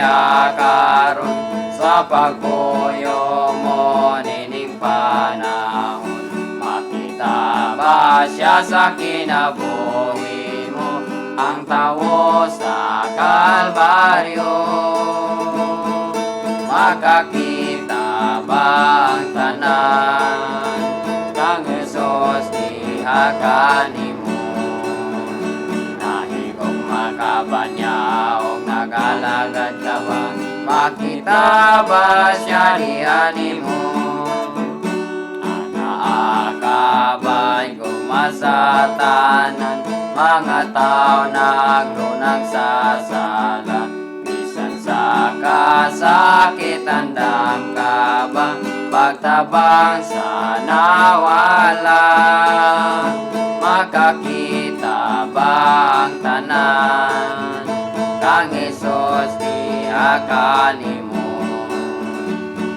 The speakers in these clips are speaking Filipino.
siya karon sa pagpuyo mo nining panahon. Makita ba siya sa kinabuhi mo, ang tawo sa Kalbaryo? Makakita ba ang tanan kang Jesus diha kanimo? Nahigog makabanyaw, nagalagad ka ba? Makita ba siya diha nimo? Anaakabay gumasatanan, mga tao naglunag sa sala. Bisan sa kasakit andam ka ba, pagtabang sa nawala? Makakita ba ang tanan kang Jesus diha kanimo?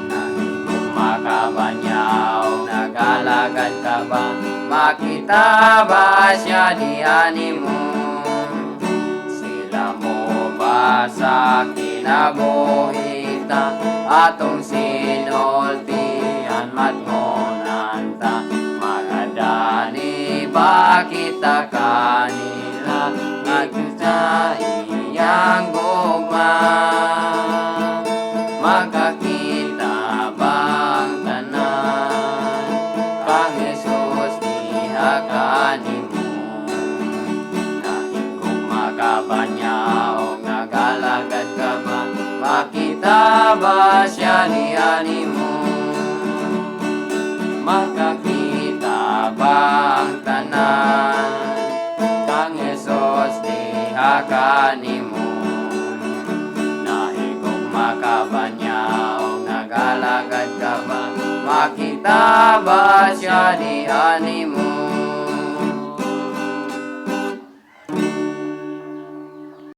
Nahigog makabanyaw, nagalagad ka ba? Makita ba siya diha nimo? Sila mo ba sa kinabuhita atong sinultian matngonanta? Magadani ba kita kanila nagsa iyang gugma? Makakita ba ang tanan kang Jesus diha kanimo? Nahigog makabanyaw, nagalagad ka ba? Makita ba siya diha nimo? Makakita ba ang tanan kang Jesus diha kanimo? Nahigog makabanyaw, nagalagad ka ba? Makita ba siya diha nimo?